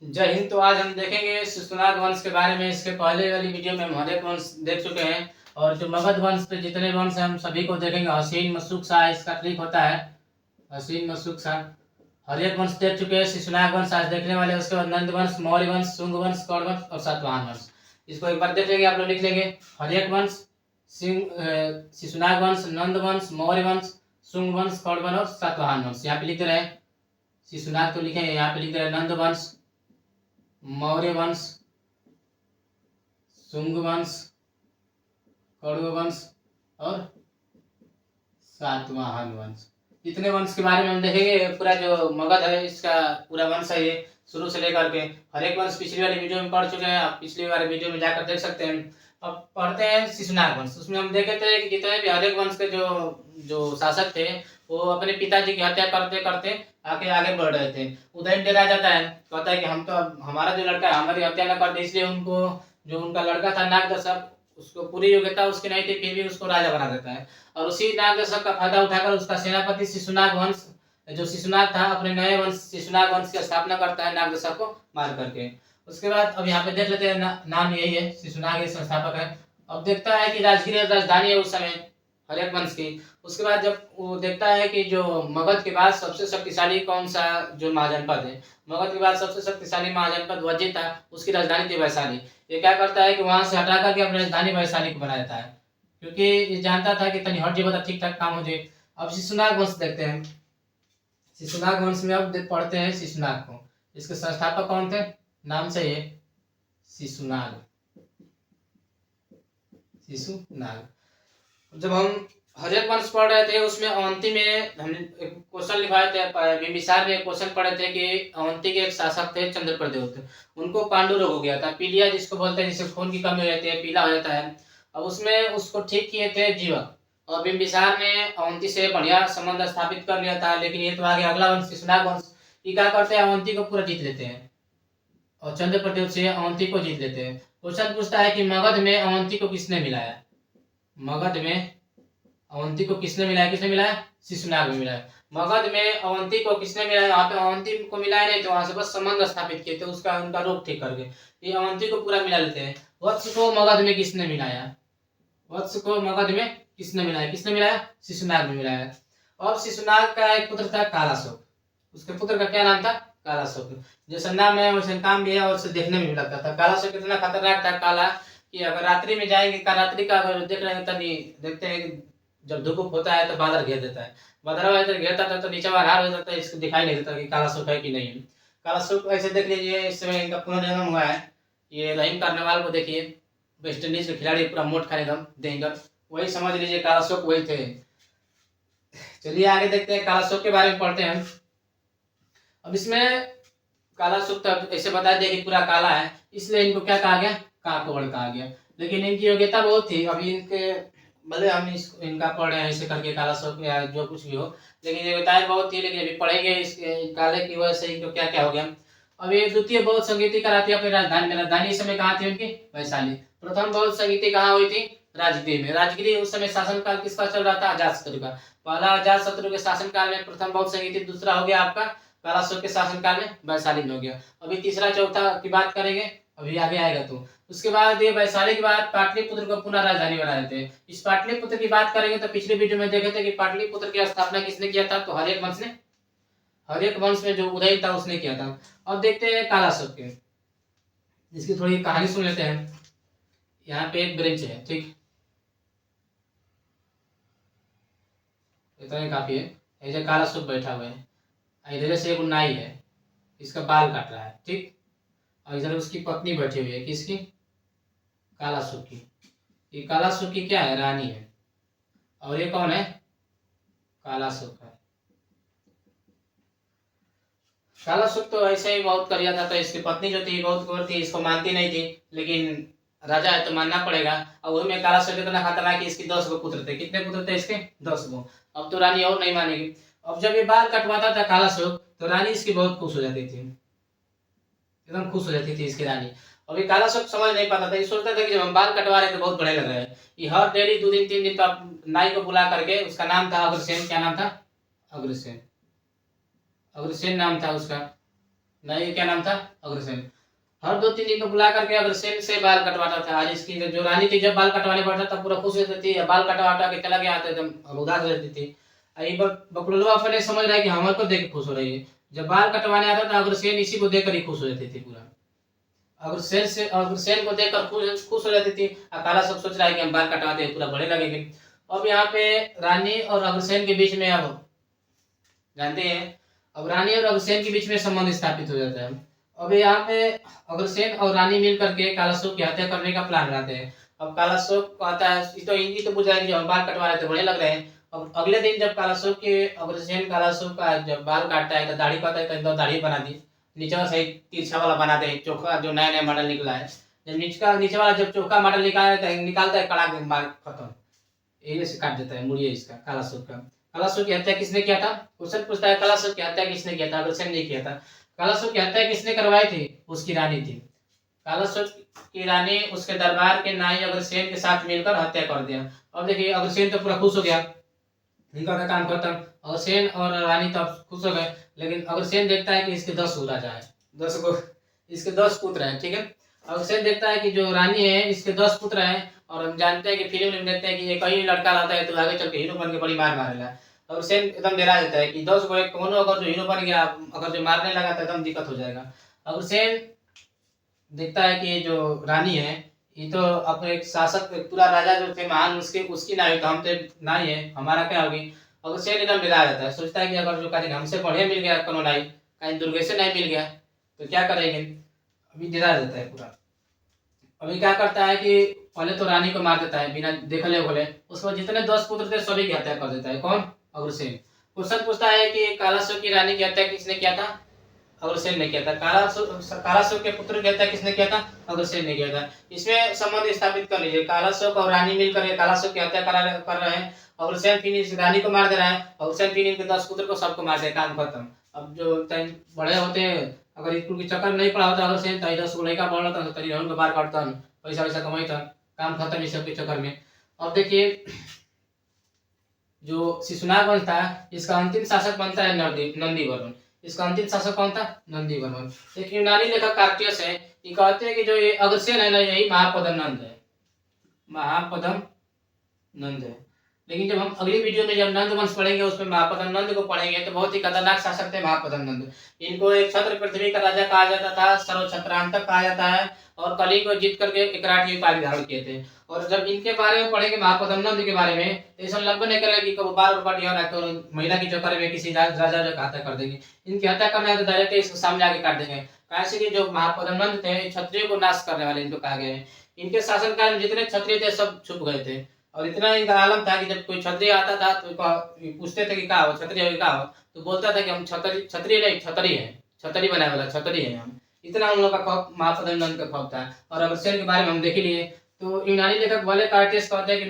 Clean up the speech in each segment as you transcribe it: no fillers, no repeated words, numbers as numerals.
जय हिंद। तो आज हम देखेंगे शिशुनाग वंश के बारे में। इसके पहले वाली वीडियो में हम हरेक वंश देख चुके हैं और जो मगध वंश पे जितने वंश हैं हम सभी को देखेंगे। हसीन मशूक शाह इसका ट्रिक होता है। हसीन मशूक शाह हरेक वंश देख चुके हैं। शिशुनाग वंश आज देखने वाले हैं। उसके बाद नंद वंश, मौर्य वंश, शुंग वंश, कौरव वंश और सातवाहन वंश। इसको एक बार देख लेंगे, आप लोग लिख लेंगे। हरेक वंश, शिशुनाग वंश, नंद वंश, मौर्य वंश, शुंग वंश, कौरव वंश और सातवाहन वंश। यहाँ पे लिख रहे हैं शिशुनाग तो लिखे, यहाँ पे लिख रहे हैं नंद वंश, मौर्य वंश, शुंग वंश, कौरव वंश और सातवाहन वंश। इतने वंश के बारे में हम देखेंगे। पूरा जो मगध है इसका पूरा वंश है, ये शुरू से लेकर के हर एक वंश पिछली वाली वीडियो में पढ़ चुके हैं। आप पिछली वाली वीडियो में जाकर देख सकते हैं। अब पढ़ते हैं शिशुनाग वंश। उसमें हम देखे थे कि जितने भी हर एक वंश के जो जो शासक थे वो अपने पिताजी की हत्या करते करते आगे आगे बढ़ रहे थे। उदयन डरा जाता है, कहता है कि हम तो हमारा जो लड़का है हमारी हत्या न कर दे, इसलिए उनको जो उनका लड़का था नागदशक, उसको पूरी योग्यता उसकी नहीं थी, फिर भी उसको राजा बना देता है। और उसी नागदशक का फायदा उठाकर उसका सेनापति शिशुनाग वंश, जो शिशुनाग था, अपने नए वंश शिशुनाग वंश की स्थापना करता है नागदशक को मार करके। उसके बाद अब यहाँ पे देख लेते हैं, नाम यही है, शिशुनाग ये संस्थापक है। अब देखता है कि राजगीर राजधानी है उस समय हर एक वंश की। उसके बाद जब वो देखता है कि जो मगध के बाद सबसे शक्तिशाली कौन सा जो महाजनपद है, मगध के बाद सबसे शक्तिशाली महाजनपद वज्जित था, उसकी राजधानी थी वैशाली। ये क्या करता है कि वहां से हटा करके अपनी राजधानी वैशाली को बना देता है, क्योंकि ये जानता था कि तनी हट जीव तो ठीक ठाक काम हो जाए। अब शिशुनाग वंश देखते हैं। शिशुनाग वंश में अब पढ़ते हैं शिशुनाग को। इसके संस्थापक कौन थे, नाम से ये शिशुनाग। शिशुनाग जब हम हरेक वंश पढ़ रहे थे उसमें अवंती में हमने एक क्वेश्चन लिखवाए थे। बिंबिसार में एक क्वेश्चन पढ़े थे कि अवंती के एक शासक थे चंद्रप्रदेव थे, उनको पांडु रोग हो गया था, पीलिया जिसको बोलते हैं, जिससे खून की कमी हो जाती है, पीला हो जाता है। अब उसमें उसको ठीक किए थे जीवक। और बिंबिसार ने अवंती से बढ़िया संबंध स्थापित कर लिया था। लेकिन ये तो आगे अगला वंश शिशुनाग वंश, ये क्या करते हैं, अवंती को पूरा जीत लेते हैं और चंद्रप्रदेव से अवंती को जीत लेते हैं। क्वेश्चन पूछता है कि मगध में अवंती को किसने मिलाया। मगध में अवंती को किसने मिलाया, किसने मिलाया, शिशुनाग में मिलाया। मगध में अवंती को किसने मिलाया, यहाँ पे अवंती को मिलाया नहीं, तो वहां से बस संबंध स्थापित किए थे, उसका उनका रोग ठीक करके। ये अवंती को पूरा मिला लेते हैं। वत्स को मगध में किसने मिलाया, वत्स को मगध में किसने मिलाया, किसने मिलाया, शिशुनाग में मिलाया। और शिशुनाग का एक पुत्र था कालाशोक। उसके पुत्र का क्या नाम था, कालाशोक। जैसा नाम है वैसे काम भी है और उसे देखने में भी लगता था। कालाशोक इतना खतरनाक था काला कि अगर रात्रि में जाएंगे, का रात्रि का अगर देख रहे हैं तभी देखते हैं कि जब धूप होता है तो बादल घेर देता है। बादल जब घेरता था तो नीचे बाहर हो जाता है, इसको दिखाई नहीं देता कि काला सुख है कि नहीं है। काला सुख ऐसे देख लीजिए, इस समय इनका पुनर्जन्म हुआ है। ये रहीम कार्नेवाल को देखिए, वेस्ट इंडीज के खिलाड़ी, पूरा मोट खाने दम देंगे, वही समझ लीजिए काला सुख वही थे। चलिए आगे देखते हैं, काला सुख के बारे में पढ़ते हैं। अब इसमें काला सुख तो ऐसे बता दिया कि पूरा काला है, इसलिए इनको क्या कहा गया, काकवड़ कहा गया। लेकिन इनकी योग्यता बहुत थी। अभी इनके भले हम इनका पढ़ रहे हैं ऐसे करके काला शौक या जो कुछ भी हो, लेकिन योग्यताएं बहुत थी। लेकिन अभी पढ़ेंगे इसके काले की वजह से इनको क्या क्या हो गया। अभी द्वितीय बौद्ध संगीति कराती है अपनी राजधानी में। राजधानी इस समय कहाँ थी उनकी, वैशाली। प्रथम बौद्ध संगीति कहाँ हुई थी, राजगिरी में। राजगिरी उस समय शासनकाल किसका चल रहा था, अजातशत्रु का। पहला अजातशत्रु के शासनकाल में प्रथम बौद्ध संगीति, दूसरा हो गया आपका कालाशोक के शासनकाल में वैशाली में हो गया। अभी तीसरा चौथा की बात करेंगे, अभी आगे आएगा। तो उसके बाद ये वैशाली के बाद पाटलिपुत्र को पुनः राजधानी बना देते हैं। इस पाटलिपुत्र की बात करेंगे तो पिछले वीडियो में देखे थे कि पाटलिपुत्र की स्थापना किसने किया था, तो हरेक वंश ने, हरेक वंश में जो उदय था उसने किया था। अब देखते हैं कालाशोक के, इसकी थोड़ी कहानी सुन लेते हैं। यहाँ पे एक ब्रेंच है, ठीक, इतना ही काफी है। ऐसे कालाशोक बैठा हुआ है, इधर से एक नाई है, इसका बाल काट रहा है, ठीक। और इधर उसकी पत्नी बैठी हुई है, किसकी, कालाशोक की। ये कालाशोक की क्या है, रानी है। और ये कौन है, कालाशोक है। कालाशोक तो ऐसे ही बहुत कर जाता था। इसकी पत्नी जो थी बहुत गोर थी, इसको मानती नहीं थी, लेकिन राजा है तो मानना पड़ेगा। और वही में कालाशोक इतना खतरनाक कि इसकी 10 गो पुत्र थे। कितने पुत्र थे इसके, 10 गो। अब तो रानी और नहीं मानेगी। अब जब ये बाल कटवाता था कालाशोक तो रानी इसकी बहुत खुश हो जाती थी, एकदम खुश हो जाती थी इसकी रानी। अभी कालाशोक समझ नहीं पाता था, ये सोचता था कि जब हम बाल कटवा रहे तो बहुत बड़े लग रहे हैं। ये हर डेली 2 दिन 3 दिन तो आप नाई को बुला करके, उसका नाम था अग्रसेन। क्या नाम था, अग्रसेन, अग्रसेन नाम था उसका। नहीं, क्या नाम था, अग्रसेन। हर 2-3 दिन को बुला करके अग्रसेन से बाल कटवाता था। आज इसकी जो रानी थी, जब बाल कटवाने पड़ता तब पूरा खुश रहती थी, बाल कटवा के चला गया तो एकदम उदास रहती थी। ये बकलोलवा अपने समझ रहा है कि हमारे को देख के खुश हो रही है। जब बाल कटवाने आता था अग्रसेन इसी को देख कर ही खुश हो जाती थी पूरा। अग्रसेन को देखकर खुश हो जाती थी। काला सब सोच रहा है कि हम बाल कटवाते हैं, पूरा बड़े लगेंगे। अब यहाँ पे रानी और अग्रसेन के बीच में, अब जानते हैं, अब रानी और अग्रसेन के बीच में संबंध स्थापित हो जाता है। अब यहाँ पे अग्रसेन और रानी मिल करके कालाशोक की हत्या करने का प्लान बनाते हैं। अब कालाशोक कहता है, ये तो बुझ रहा है कि हम बाल कटवा रहे थे, बड़े लग रहे हैं। अब अगले दिन जब कालाशोक के अग्रसेन कालाशोक का जब बाल काटता है तो दाढ़ी कहता है, तो दाढ़ी बना दी, नीचे वाला सही तिरछा वाला बना दे, चोखा जो नया नया मॉडल निकला है। जब नीचे वाला जब चोखा मॉडल निकालता है, कड़ा बाल खत्म, यही से काट देता है मुड़िए इसका, कालाशोक का। कालाशोक की हत्या किसने किया था, क्वेश्चन पूछता है, कालाशोक की हत्या किसने किया था, अग्रसेन ने किया था। कालाशोक की हत्या किसने करवाई थी, उसकी रानी थी। कालाशोक की रानी उसके दरबार के नाई अग्रसेन के साथ मिलकर हत्या कर दिया। अब देखिए अग्रसेन तो पूरा खुश हो गया, इनका काम खत्म। अग्रसेन और रानी तो खुश हो गए, लेकिन अग्रसेन देखता है कि इसके 10 राजा है, 10 को, इसके 10 पुत्र हैं, ठीक है। अग्रसेन देखता है कि जो रानी है इसके 10 पुत्र हैं, और हम जानते हैं कि फिल्म में देखते हैं कि एक ही लड़का रहता है तो आगे चल के हीरो बन के बड़ी मार मारेगा। अग्रसेन एकदम डरा देता है कि 10 को एक कौन अगर जो हीरो बन गया, अगर जो मारने लगा तो एकदम दिक्कत हो जाएगा। अग्रसेन देखता है कि जो रानी है ये तो अपने एक शासक, एक पूरा राजा जो थे महान, उसके उसकी नाई, तो हम तो नाई है, हमारा क्या होगी। अग्रसेन एकदम डरा जाता है, सोचता है कि अगर जो कहीं हमसे बढ़िया मिल गया कोनो नाई, कहीं दुर्गे से नहीं मिल गया तो क्या करेंगे। अभी डरा जाता है पूरा। अभी क्या करता है कि पहले तो रानी को मार देता है बिना देखले बोले, उसके बाद जितने 10 पुत्र थे सभी की हत्या कर देता है। कौन, अग्रसेन। क्वेश्चन पूछता है कि कालाशोक की रानी की हत्या किसने किया था, अग्रसेन ने किया था। कालाशोक के पुत्र की हत्या किसने किया था, अग्रसेन ने किया था। इसमें संबंध स्थापित कर लीजिए, कालाशोक और रानी मिलकर कालाशोक की हत्या कर रहे हैं, अग्रसेन फिर इस रानी को मार दे रहा है, अग्रसेन फिर इनके 10 पुत्र को सबको मार दे, काम खत्म। अब जो बड़े होते हैं, अगर इनको चक्कर नहीं पड़ा होता अग्रसेन तो 10 लड़का बढ़ रहा था, तरी को बार काटता, पैसा वैसा कमाई था, काम खत्म इस सब के चक्कर में। अब देखिए जो शिशुनाग वंश था, इसका अंतिम शासक बनता है नंदीवर्मन। इसका अंतिम शासक कौन था, नंदीवर्मन। एक यूनानी लेखक कार्टियस है, ये कहते हैं कि जो ये अग्रसेन है ना, यही महापद्म नंद है, महापद्म नंद है। लेकिन जब हम अगली वीडियो में जब नंद वंश पढ़ेंगे उसमें महापद्म नंद को पढ़ेंगे तो बहुत ही खतरनाक शासक थे महापद्म नंद। इनको एक छत्र पृथ्वी का राजा कहा जाता था, सर्वछत्रांतक कहा जाता है, और कली को जीत करके विकराट की उपाधि धारण किए थे। और जब इनके बारे में पढ़ेंगे महापद्म नंद के बारे में, तो ऐसा लगभग नहीं करेगा कि कब बार बार महिला के चक्कर में किसी राजा की हत्या कर देंगे। इनकी हत्या करना है तो डायरेक्ट इसके सामने आके काट देंगे। कैसे कि जो महापद्म नंद थे क्षत्रियों को नाश करने वाले इनको कहा गया है। इनके शासनकाल में जितने क्षत्रिय थे सब छुप गए थे, और इतना इनका आलम था कि जब कोई क्षत्रिय आता था तो पूछते थे कि क्या हो, क्षत्रिय हो क्या हो, तो बोलता था कि हम क्षत्रिय नहीं, क्षत्रिय है, छतरी बनाने वाला क्षत्रिय है हम। इतना उन लोग का खौफ, महापद्म नंद का खौफ था। और अग्रसेन के बारे में हम देख लिए तो यूनानी लेखक वाले कार्टियस कहते हैं कि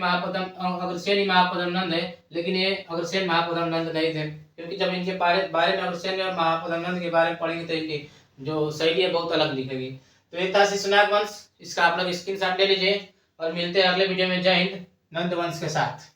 अग्रसेन ही महापद्म नंद है, लेकिन ये अग्रसेन महापद्म नंद नहीं थे, क्योंकि जब इनके बारे में अग्रसेन और महापद्म नंद के बारे में पढ़ेंगे तो इनकी जो शैली है बहुत अलग लिखेगी। तो ये था शिशुनाग वंश, इसका आप लोग स्क्रीनशॉट ले लीजिए, और मिलते हैं अगले वीडियो में। जय हिंद, नंद वंश के साथ।